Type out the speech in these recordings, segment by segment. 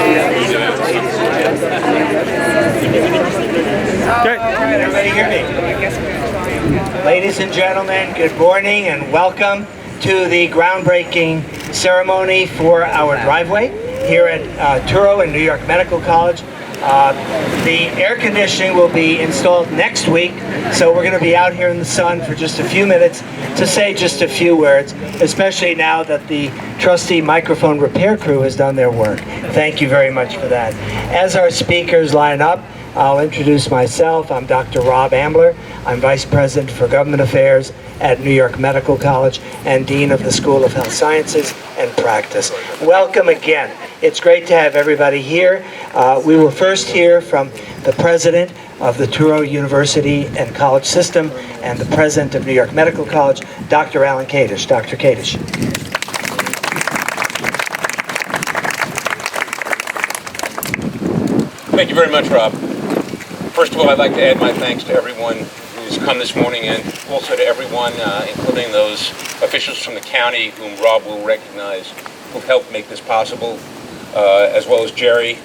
Everybody hear me? Ladies and gentlemen, good morning and welcome to the groundbreaking ceremony for our driveway here at Touro and New York Medical College. The air conditioning will be installed next week, so we're going to be out here in the sun for just a few minutes to say just a few words, especially now that the trusty microphone repair crew has done their work. Thank you very much for that. As our speakers line up, I'll introduce myself. I'm Dr. Rob Ambler. I'm Vice President for Government Affairs at New York Medical College and Dean of the School of Health Sciences and Practice. Welcome again. It's great to have everybody here. We will first hear from the President of the Touro University and College System and the President of New York Medical College, Dr. Alan Kadish. Dr. Kadish. Thank you very much, Rob. First of all, I'd like to add my thanks to everyone who's come this morning and also to everyone, including those officials from the county whom Rob will recognize, who've helped make this possible, as well as Jerry,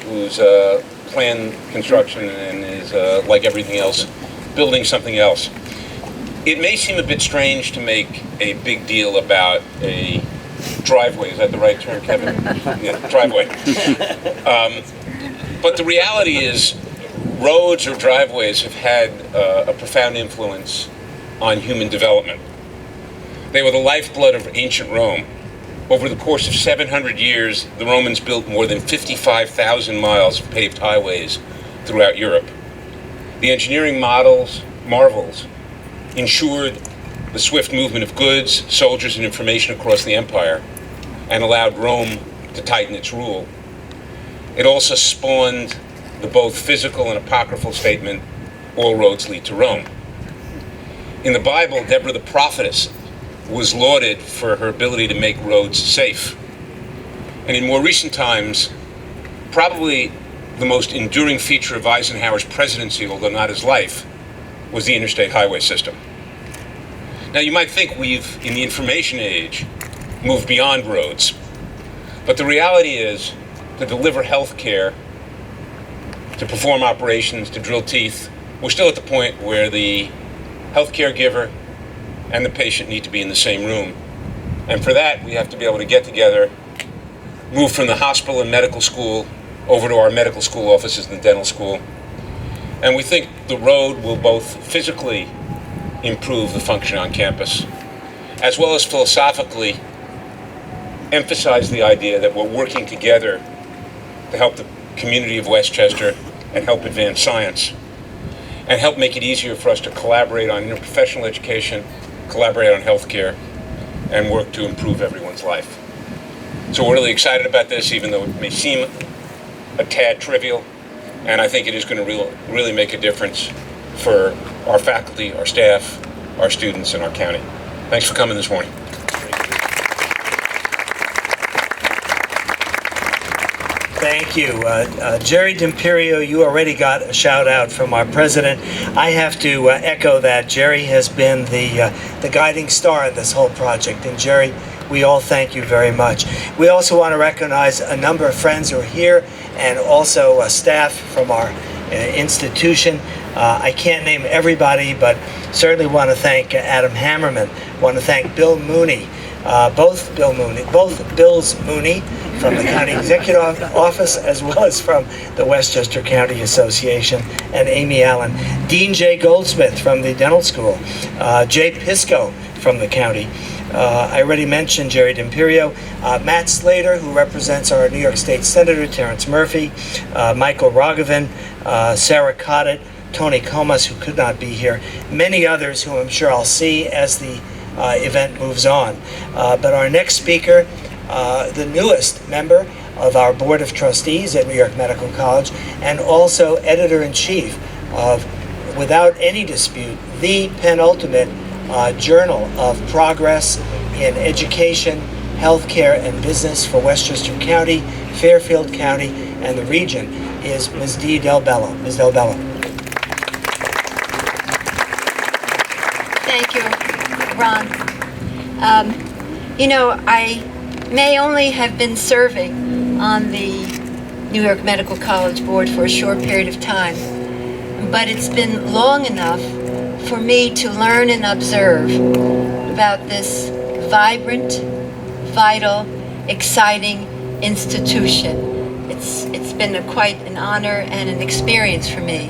who's planned construction and is, like everything else, building something else. It may seem a bit strange to make a big deal about a driveway. Is that the right term, Kevin? Yeah, driveway. But the reality is, roads or driveways have had a profound influence on human development. They were the lifeblood of ancient Rome. Over the course of 700 years, the Romans built more than 55,000 miles of paved highways throughout Europe. The engineering marvels ensured the swift movement of goods, soldiers, and information across the empire, and allowed Rome to tighten its rule. It also spawned the both physical and apocryphal statement, all roads lead to Rome. In the Bible, Deborah the prophetess was lauded for her ability to make roads safe. And in more recent times, probably the most enduring feature of Eisenhower's presidency, although not his life, was the interstate highway system. Now you might think we've, in the information age, moved beyond roads, but the reality is, to deliver health care, to perform operations, to drill teeth, we're still at the point where the healthcare giver and the patient need to be in the same room. And for that, we have to be able to get together, move from the hospital and medical school over to our medical school offices and the dental school. And we think the road will both physically improve the function on campus, as well as philosophically emphasize the idea that we're working together to help the community of Westchester and help advance science, and help make it easier for us to collaborate on interprofessional education, collaborate on healthcare, and work to improve everyone's life. So we're really excited about this, even though it may seem a tad trivial, and I think it is going to really make a difference for our faculty, our staff, our students, and our county. Thanks for coming this morning. Thank you. Jerry D'Imperio, you already got a shout out from our president. I have to echo that. Jerry has been the guiding star in this whole project. And Jerry, we all thank you very much. We also want to recognize a number of friends who are here and also staff from our institution. I can't name everybody, but certainly want to thank Adam Hammerman. Want to thank Bill Mooney, both Bills Mooney, from the County Executive Office, as well as from the Westchester County Association, and Amy Allen. Dean J. Goldsmith from the Dental School, Jay Pisco from the county. I already mentioned Jerry D'Imperio, Matt Slater, who represents our New York State Senator, Terrence Murphy, Michael Rogovin, Sarah Cottet, Tony Comas, who could not be here, many others who I'm sure I'll see as the event moves on. But our next speaker, the newest member of our Board of Trustees at New York Medical College, and also editor-in-chief of, without any dispute, the penultimate journal of progress in education, healthcare, and business for Westchester County, Fairfield County, and the region, is Ms. Dee Del Bello. Ms. Del Bello. Thank you, Ron. I may only have been serving on the New York Medical College Board for a short period of time, but it's been long enough for me to learn and observe about this vibrant, vital, exciting institution. It's been quite an honor and an experience for me.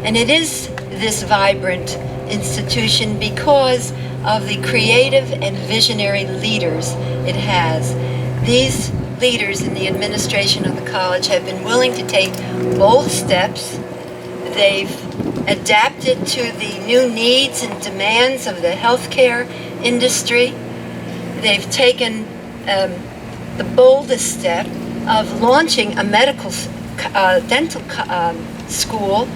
And it is this vibrant institution because of the creative and visionary leaders it has. These leaders in the administration of the college have been willing to take bold steps. They've adapted to the new needs and demands of the healthcare industry. They've taken the boldest step of launching a medical dental school,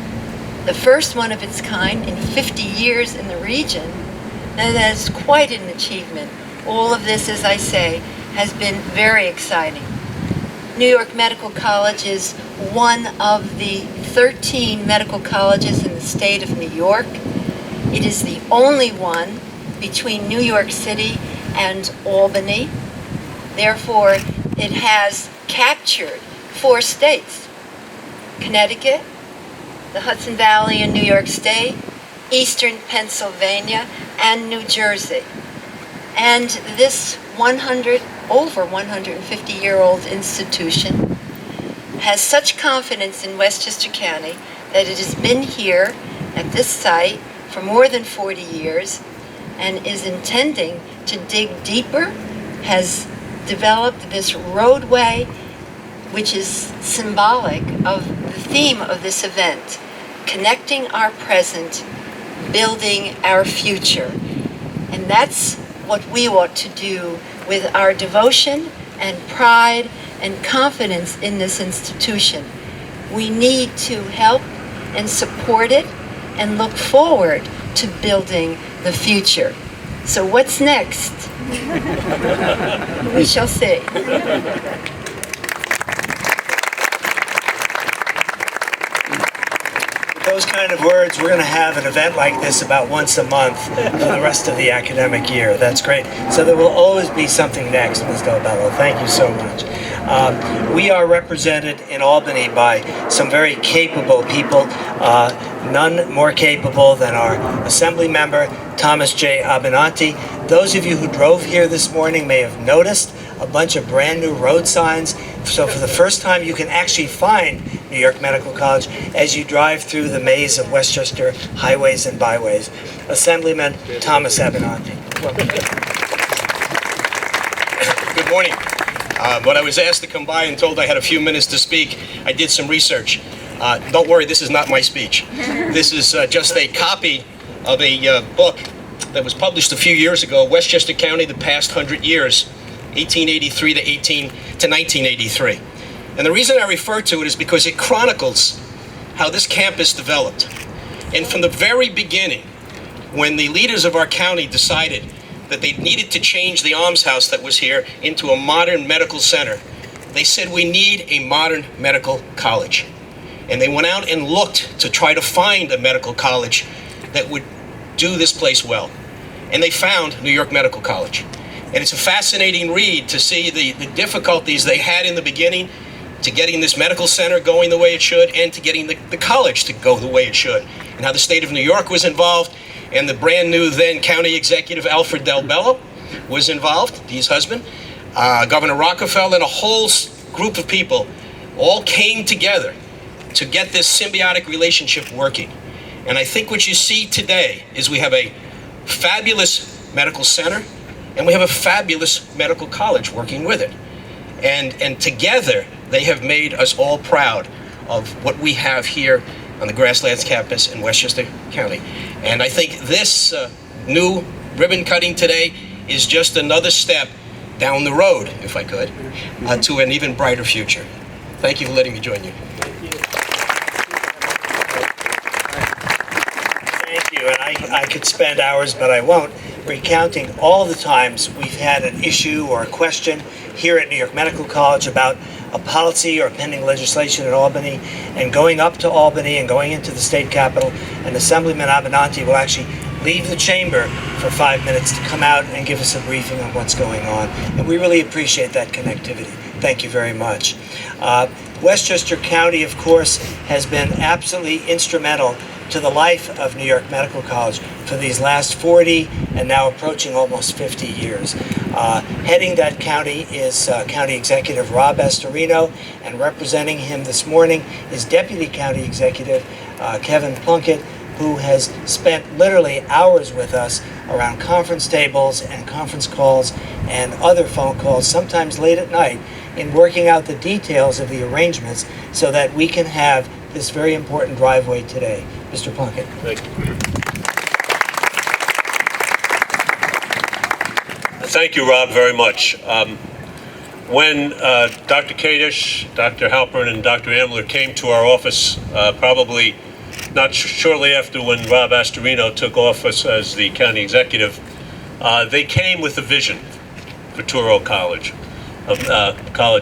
the first one of its kind in 50 years in the region. And that is quite an achievement. All of this, as I say, has been very exciting. New York Medical College is one of the 13 medical colleges in the state of New York. It is the only one between New York City and Albany. Therefore, it has captured 4 states: Connecticut, the Hudson Valley in New York State, Eastern Pennsylvania, and New Jersey. And this over 150-year-old institution has such confidence in Westchester County that it has been here at this site for more than 40 years and is intending to dig deeper, has developed this roadway which is symbolic of the theme of this event: connecting our present, building our future. And that's what we ought to do with our devotion and pride and confidence in this institution. We need to help and support it and look forward to building the future. So what's next? We shall see. Those kind of words, we're going to have an event like this about once a month for the rest of the academic year. That's great. So there will always be something next, Ms. Del Bello. Thank you so much. We are represented in Albany by some very capable people, none more capable than our Assembly member, Thomas J. Abenanti. Those of you who drove here this morning may have noticed a bunch of brand new road signs. So for the first time, you can actually find New York Medical College as you drive through the maze of Westchester highways and byways. Assemblyman Thomas Abenanti. Good morning. When I was asked to come by and told I had a few minutes to speak, I did some research. Don't worry, this is not my speech. This is just a copy of a book that was published a few years ago, Westchester County, the Past 100 Years, 1883 to 1983. And the reason I refer to it is because it chronicles how this campus developed. And from the very beginning, when the leaders of our county decided that they needed to change the almshouse that was here into a modern medical center, they said, we need a modern medical college. And they went out and looked to try to find a medical college that would do this place well. And they found New York Medical College. And it's a fascinating read to see the difficulties they had in the beginning to getting this medical center going the way it should and to getting the college to go the way it should. And how the state of New York was involved, and the brand new then county executive Alfred Del Bello was involved, Dee's husband, Governor Rockefeller, and a whole group of people all came together to get this symbiotic relationship working. And I think what you see today is we have a fabulous medical center, and we have a fabulous medical college working with it. And together, they have made us all proud of what we have here on the Grasslands campus in Westchester County. And I think this new ribbon cutting today is just another step down the road, if I could, to an even brighter future. Thank you for letting me join you. Thank you, and I could spend hours, but I won't, recounting all the times we've had an issue or a question here at New York Medical College about a policy or pending legislation in Albany, and going up to Albany and going into the state capitol, and Assemblyman Abenanti will actually leave the chamber for 5 minutes to come out and give us a briefing on what's going on. And we really appreciate that connectivity. Thank you very much. Westchester County, of course, has been absolutely instrumental to the life of New York Medical College for these last 40 and now approaching almost 50 years. Heading that county is County Executive Rob Astorino, and representing him this morning is Deputy County Executive Kevin Plunkett, who has spent literally hours with us around conference tables and conference calls and other phone calls, sometimes late at night, in working out the details of the arrangements so that we can have this very important driveway today. Mr. Plunkett. Thank you. Thank you, Rob, very much. When Dr. Kadish, Dr. Halpern, and Dr. Ambler came to our office, probably not shortly after when Rob Astorino took office as the county executive, they came with a vision for Touro College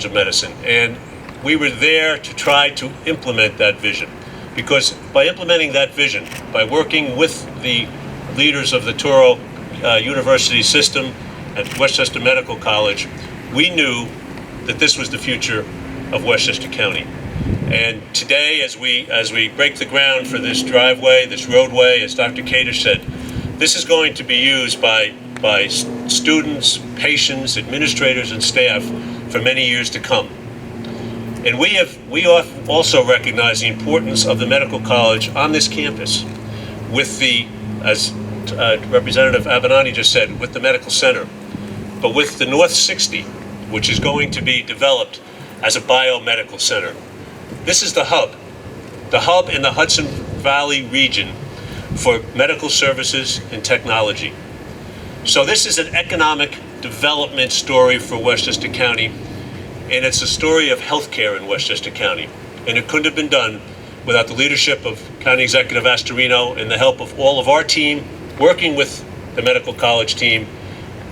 of Medicine. And we were there to try to implement that vision. Because by implementing that vision, by working with the leaders of the Touro University system at Westchester Medical College, we knew that this was the future of Westchester County. And today, as we break the ground for this driveway, this roadway, as Dr. Kadish said, this is going to be used by students, patients, administrators, and staff for many years to come. And we also recognize the importance of the medical college on this campus with the, as Representative Avenatti just said, with the medical center, but with the North 60, which is going to be developed as a biomedical center. This is the hub in the Hudson Valley region for medical services and technology. So this is an economic development story for Westchester County. And it's a story of healthcare in Westchester County. And it couldn't have been done without the leadership of County Executive Astorino and the help of all of our team, working with the medical college team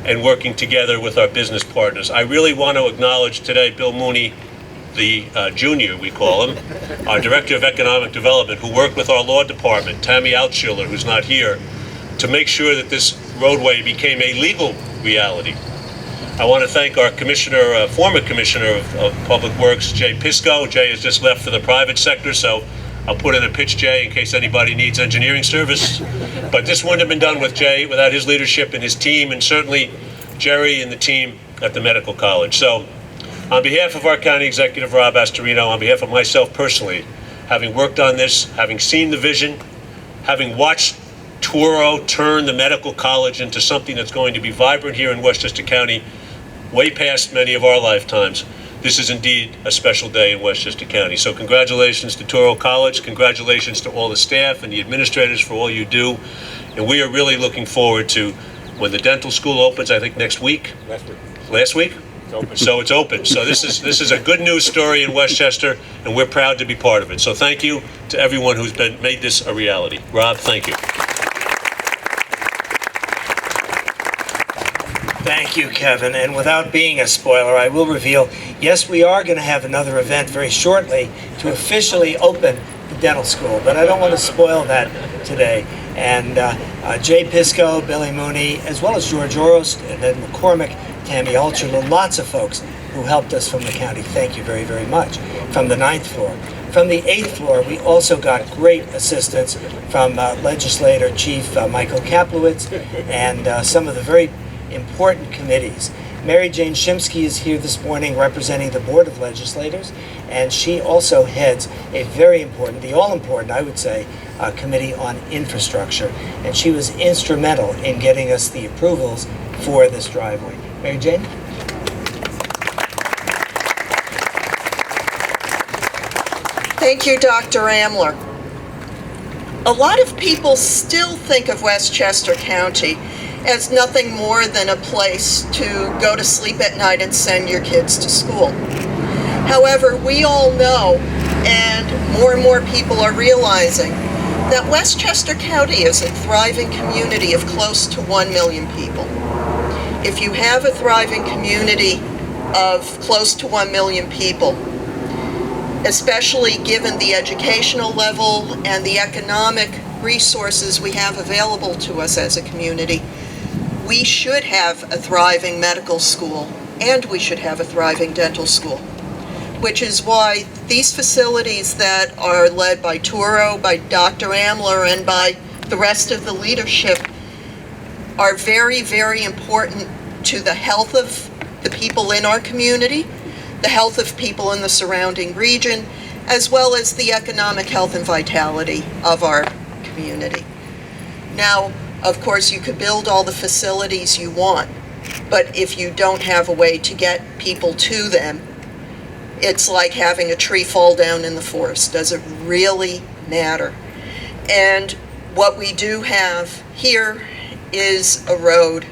and working together with our business partners. I really want to acknowledge today Bill Mooney, the junior, we call him, our Director of Economic Development, who worked with our law department, Tammy Altschiller, who's not here, to make sure that this roadway became a legal reality. I want to thank our commissioner, former commissioner of Public Works, Jay Pisco. Jay has just left for the private sector, so I'll put in a pitch, Jay, in case anybody needs engineering service. But this wouldn't have been done with Jay without his leadership and his team, and certainly Jerry and the team at the medical college. So on behalf of our county executive, Rob Astorino, on behalf of myself personally, having worked on this, having seen the vision, having watched Touro turn the medical college into something that's going to be vibrant here in Westchester County, way past many of our lifetimes, this is indeed a special day in Westchester County. So congratulations to Touro College, congratulations to all the staff and the administrators for all you do, and we are really looking forward to when the dental school opens, I think next week? Last week? It's open. So it's open. So this is a good news story in Westchester, and we're proud to be part of it. So thank you to everyone who's made this a reality. Rob, thank you. Thank you, Kevin. And without being a spoiler, I will reveal, yes, we are going to have another event very shortly to officially open the dental school, but I don't want to spoil that today. And Jay Pisco, Billy Mooney, as well as George Orost, and then McCormick, Tammy Altschiller, lots of folks who helped us from the county. Thank you very, very much. From the 9th floor. From the 8th floor, we also got great assistance from Legislator Chief Michael Kaplowitz and some of the very important committees. Mary Jane Shimsky is here this morning representing the Board of Legislators, and she also heads a very important, the all-important, I would say, Committee on Infrastructure, and she was instrumental in getting us the approvals for this driveway. Mary Jane? Thank you, Dr. Ambler. A lot of people still think of Westchester County as nothing more than a place to go to sleep at night and send your kids to school. However, we all know, and more people are realizing, that Westchester County is a thriving community of close to 1 million people. If you have a thriving community of close to 1 million people, especially given the educational level and the economic resources we have available to us as a community, we should have a thriving medical school and we should have a thriving dental school, which is why these facilities that are led by Turo, by Dr. Amler, and by the rest of the leadership are very, very important to the health of the people in our community, the health of people in the surrounding region, as well as the economic health and vitality of our community. Now, of course, you could build all the facilities you want, but if you don't have a way to get people to them, it's like having a tree fall down in the forest. Does it really matter? And what we do have here is a road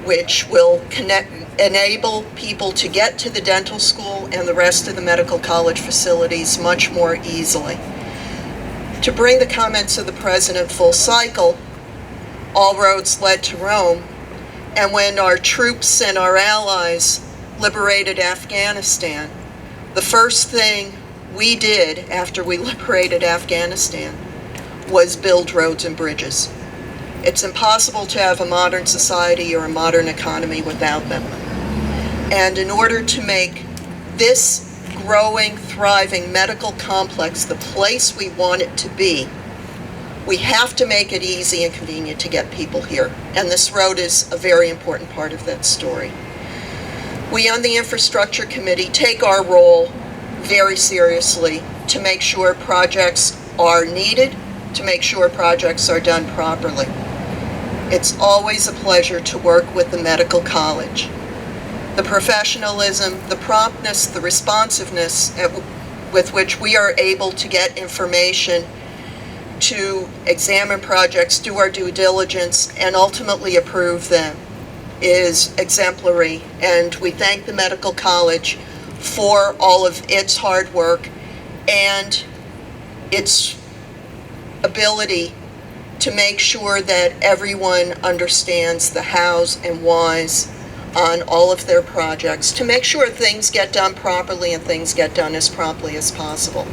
which will enable people to get to the dental school and the rest of the medical college facilities much more easily. To bring the comments of the President full cycle, all roads led to Rome, and when our troops and our allies liberated Afghanistan, the first thing we did after we liberated Afghanistan was build roads and bridges. It's impossible to have a modern society or a modern economy without them. And in order to make this growing, thriving medical complex the place we want it to be, we have to make it easy and convenient to get people here. And this road is a very important part of that story. We on the Infrastructure Committee take our role very seriously to make sure projects are needed, to make sure projects are done properly. It's always a pleasure to work with the medical college. The professionalism, the promptness, the responsiveness with which we are able to get information, to examine projects, do our due diligence, and ultimately approve them is exemplary. And we thank the medical college for all of its hard work and its ability to make sure that everyone understands the hows and whys on all of their projects, to make sure things get done properly and things get done as promptly as possible.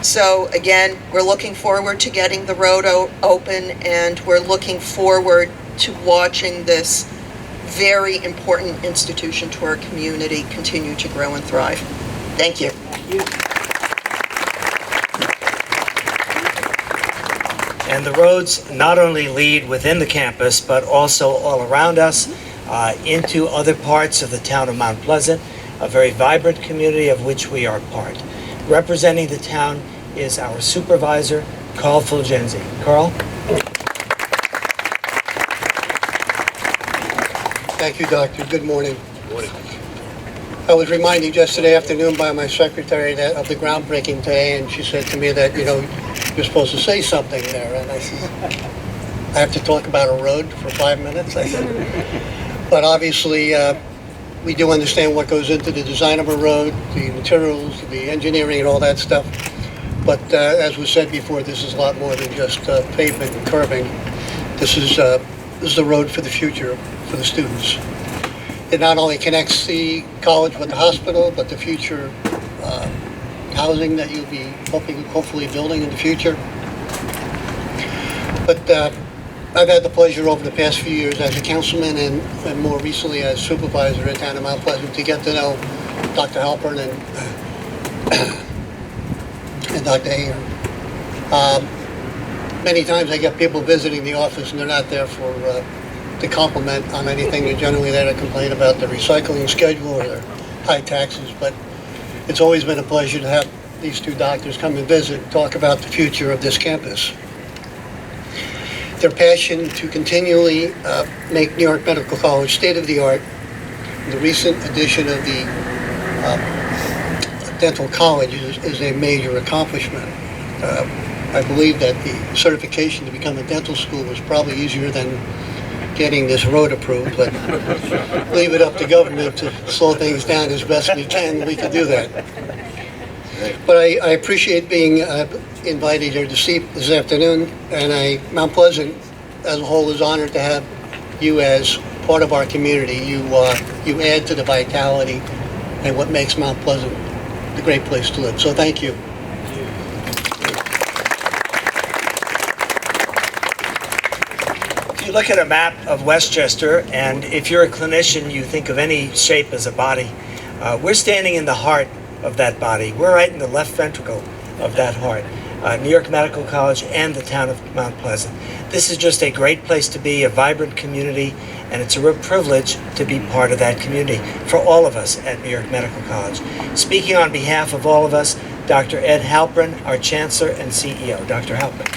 So again, we're looking forward to getting the road open, and we're looking forward to watching this very important institution to our community continue to grow and thrive. Thank you. And the roads not only lead within the campus, but also all around us into other parts of the town of Mount Pleasant, a very vibrant community of which we are part. Representing the town is our supervisor, Carl Fulgenzi. Carl? Thank you, Doctor. Good morning. I was reminded yesterday afternoon by my secretary of the groundbreaking today, and she said to me that, you're supposed to say something there. And I said, I have to talk about a road for 5 minutes? I said, but obviously, we do understand what goes into the design of a road, the materials, the engineering, and all that stuff. But as was said before, this is a lot more than just pavement and curbing. This is the road for the future for the students. It not only connects the college with the hospital, but the future housing that you'll be hopefully building in the future. But I've had the pleasure over the past few years as a councilman and more recently as supervisor at town of Mount Pleasant to get to know Dr. Halpern and Dr. Ayer. Many times I get people visiting the office and they're not there to compliment on anything. They're generally there to complain about the recycling schedule or their high taxes, but it's always been a pleasure to have these two doctors come and visit and talk about the future of this campus. Their passion to continually make New York Medical College state-of-the-art, the recent addition of the dental college is a major accomplishment. I believe that the certification to become a dental school was probably easier than getting this road approved, but leave it up to government to slow things down as best we can. We can do that. But I appreciate being invited here this afternoon, and Mount Pleasant as a whole is honored to have you as part of our community. You add to the vitality and what makes Mount Pleasant the great place to live. So thank you. If you look at a map of Westchester, and if you're a clinician, you think of any shape as a body, we're standing in the heart of that body. We're right in the left ventricle of that heart. New York Medical College and the town of Mount Pleasant. This is just a great place to be, a vibrant community, and it's a real privilege to be part of that community for all of us at New York Medical College. Speaking on behalf of all of us, Dr. Ed Halpern, our Chancellor and CEO. Dr. Halpern.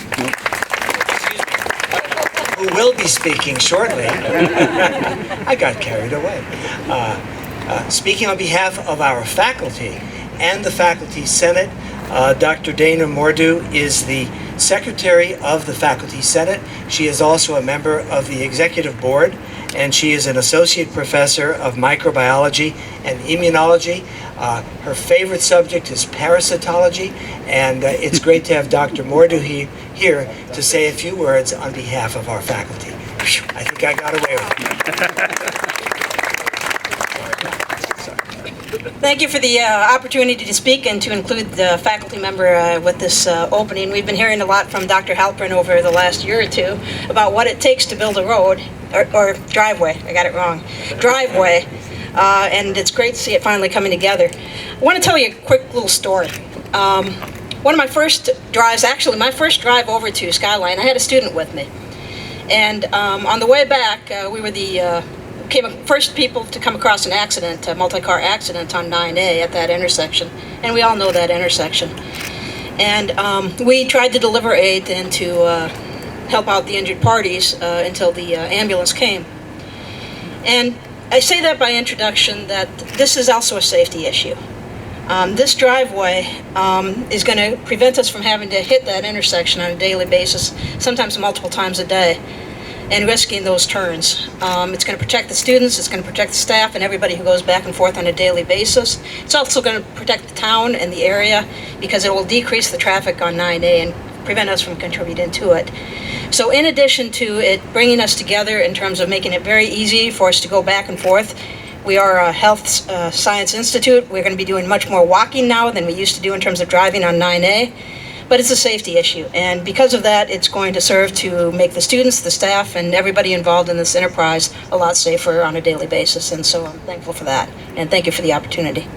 Who will be speaking shortly. I got carried away. Speaking on behalf of our faculty and the Faculty Senate, Dr. Dana Mordew is the Secretary of the Faculty Senate. She is also a member of the Executive Board, and she is an Associate Professor of Microbiology and Immunology. Her favorite subject is parasitology, and it's great to have Dr. Mordew here to say a few words on behalf of our faculty. I think I got away with it. Thank you for the opportunity to speak and to include the faculty member with this opening. We've been hearing a lot from Dr. Halpern over the last year or two about what it takes to build a road, or driveway, I got it wrong, driveway, and it's great to see it finally coming together. I want to tell you a quick little story. One of my first drives, actually my first drive over to Skyline, I had a student with me. And on the way back, we were the first people to come across an accident, a multi-car accident on 9A at that intersection. And we all know that intersection. And we tried to deliver aid and to help out the injured parties until the ambulance came. And I say that by introduction that this is also a safety issue. This driveway is going to prevent us from having to hit that intersection on a daily basis, sometimes multiple times a day, and risking those turns. It's going to protect the students, it's going to protect the staff and everybody who goes back and forth on a daily basis. It's also going to protect the town and the area because it will decrease the traffic on 9A and prevent us from contributing to it. So in addition to it bringing us together in terms of making it very easy for us to go back and forth, we are a health science institute. We're going to be doing much more walking now than we used to do in terms of driving on 9A. But it's a safety issue, and because of that, it's going to serve to make the students, the staff, and everybody involved in this enterprise a lot safer on a daily basis, and so I'm thankful for that, and thank you for the opportunity.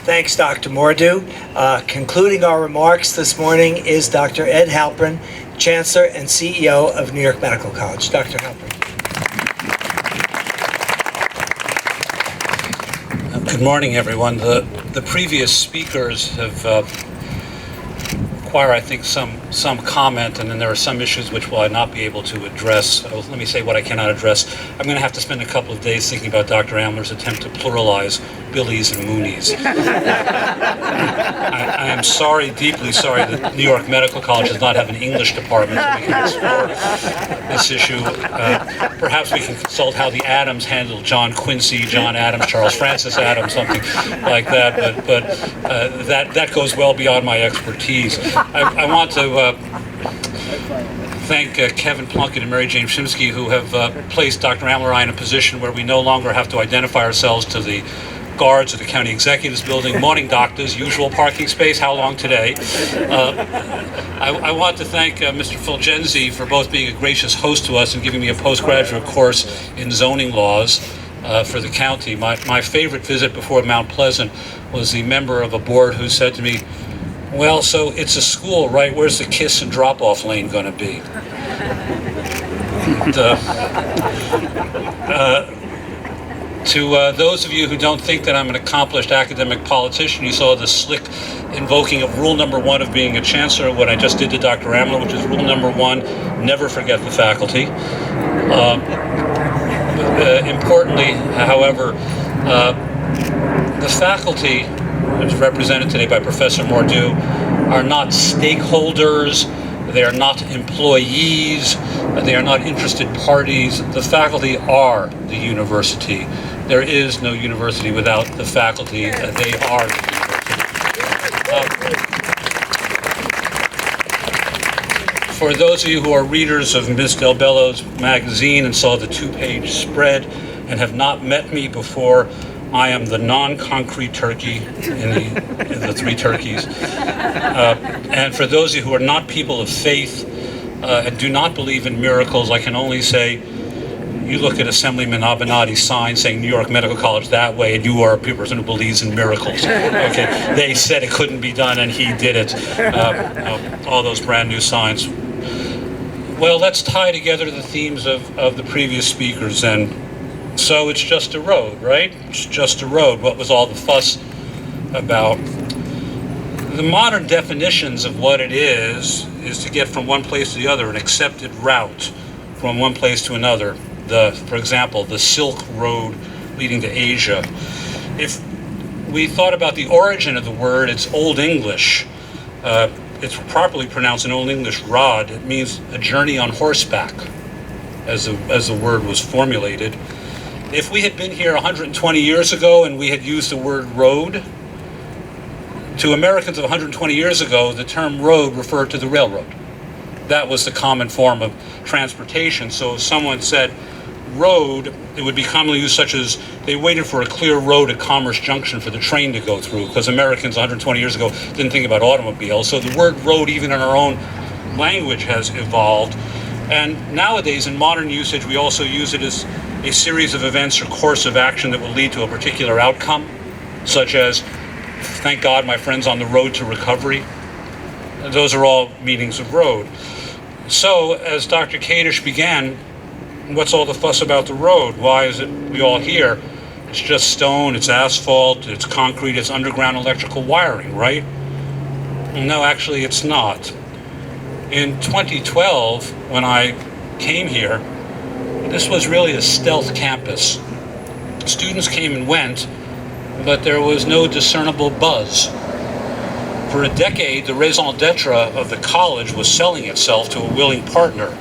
Thanks, Dr. Mordew. Concluding our remarks this morning is Dr. Ed Halpern, Chancellor and CEO of New York Medical College. Dr. Halpern. Good morning, everyone. The previous speakers have require, I think, some comment, and then there are some issues which will I not be able to address. Let me say what I cannot address. I'm going to have to spend a couple of days thinking about Dr. Amler's attempt to pluralize Billies and Moonies. I am sorry, deeply sorry, that New York Medical College does not have an English department so we can explore this issue. Perhaps we can consult how the Adams handled John Quincy, John Adams, Charles Francis Adams, something like that. But that goes well beyond my expertise. I want to thank Kevin Plunkett and Mary Jane Shimsky, who have placed Dr. Amler and I in a position where we no longer have to identify ourselves to the guards of the county executive's building. Morning, doctors. Usual parking space. How long today? I want to thank Mr. Fulgenzi for both being a gracious host to us and giving me a postgraduate course in zoning laws for the county. My favorite visit before Mount Pleasant was the member of a board who said to me, "Well, so it's a school, right? Where's the kiss and drop-off lane going to be?" To those of you who don't think that I'm an accomplished academic politician, you saw the slick invoking of rule number 1 of being a chancellor, what I just did to Dr. Amler, which is rule number 1, never forget the faculty. Importantly, however, the faculty, as represented today by Professor Mordew, are not stakeholders, they are not employees, they are not interested parties. The faculty are the university. There is no university without the faculty. They are the university. For those of you who are readers of Ms. Del Bello's magazine and saw the 2-page spread and have not met me before, I am the non-concrete turkey in the 3 turkeys. And for those of you who are not people of faith and do not believe in miracles, I can only say you look at Assemblyman Avenatti's sign saying New York Medical College that way, and you are a person who believes in miracles. Okay, they said it couldn't be done, and he did it. All those brand new signs. Well, let's tie together the themes of the previous speakers, and so it's just a road, right? It's just a road. What was all the fuss about? The modern definitions of what it is to get from one place to the other, an accepted route from one place to another. For example, the Silk Road leading to Asia. If we thought about the origin of the word, it's Old English. It's properly pronounced in Old English, rod. It means a journey on horseback, as the word was formulated. If we had been here 120 years ago and we had used the word road, to Americans of 120 years ago, the term road referred to the railroad. That was the common form of transportation. So if someone said road, it would be commonly used such as they waited for a clear road at Commerce Junction for the train to go through, because Americans 120 years ago didn't think about automobiles. So the word road, even in our own language, has evolved. And nowadays, in modern usage, we also use it as a series of events or course of action that will lead to a particular outcome, such as, thank God my friend's on the road to recovery. Those are all meanings of road. So, as Dr. Kadish began, what's all the fuss about the road? Why is it we all here? It's just stone, it's asphalt, it's concrete, it's underground electrical wiring, right? No, actually it's not. In 2012, when I came here, this was really a stealth campus. Students came and went, but there was no discernible buzz. For a decade, the raison d'etre of the college was selling itself to a willing partner,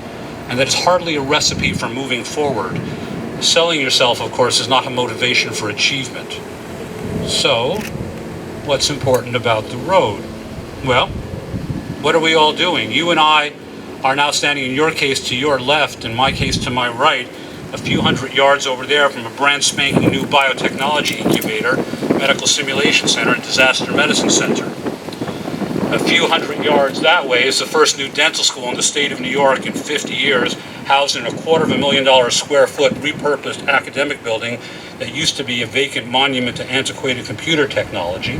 and that's hardly a recipe for moving forward. Selling yourself, of course, is not a motivation for achievement. So, what's important about the road? Well, what are we all doing? You and I are now standing, in your case, to your left, in my case, to my right, a few hundred yards over there from a brand spanking new biotechnology incubator, medical simulation center, and disaster medicine center. A few hundred yards that way is the first new dental school in the state of New York in 50 years, housed in a $250,000 square foot repurposed academic building that used to be a vacant monument to antiquated computer technology.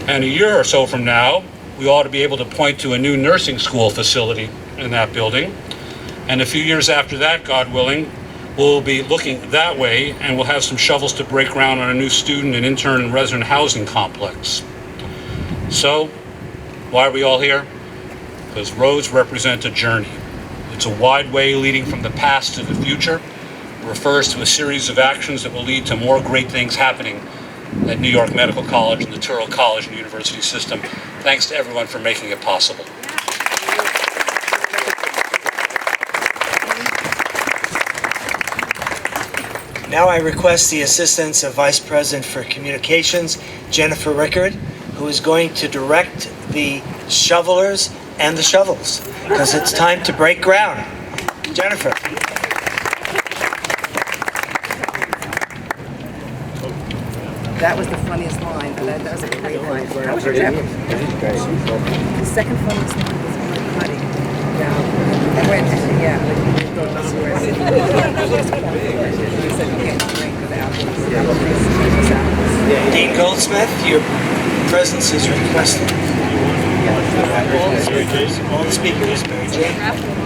And a year or so from now, we ought to be able to point to a new nursing school facility in that building. And a few years after that, God willing, we'll be looking that way, and we'll have some shovels to break ground on a new student and intern and resident housing complex. So, why are we all here? Because roads represent a journey. It's a wide way leading from the past to the future. It refers to a series of actions that will lead to more great things happening at New York Medical College and the Touro College and University system. Thanks to everyone for making it possible. Now I request the assistance of Vice President for Communications, Jennifer Rickard, who is going to direct the shovelers and the shovels, because it's time to break ground. Jennifer. That was the funniest line. That was a great line. How was your chapter? The second funniest line was really funny. Yeah. I went, yeah, but you thought that's where I said, you said you can't drink without apples. Dean Goldsmith, your presence is requested. All the speakers, Mary Jane.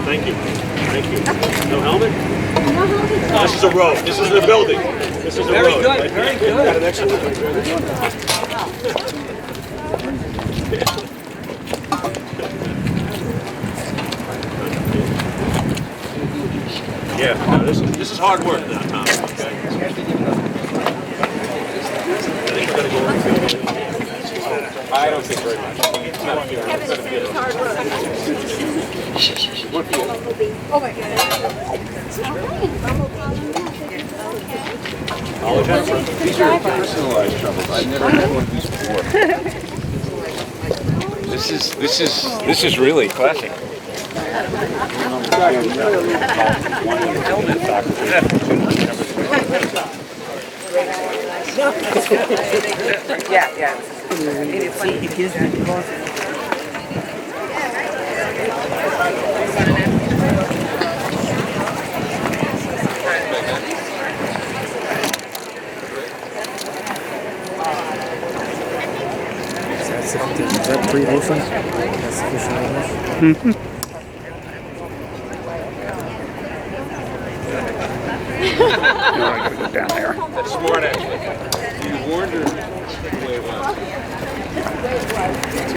Thank you. Thank you. No helmet? This is a road. This is the building. This is a road. Very good. Very good. Got an excellent Yeah, no, this is hard work now, Tom. I don't think very much. Oh my God. These are personalized troubles. I've never had one of these before. This is really classic. Yeah. It gives me coffee. Is that pre-ocean? That's sufficient English? I gotta go down there. That's smart, actually. You warned her.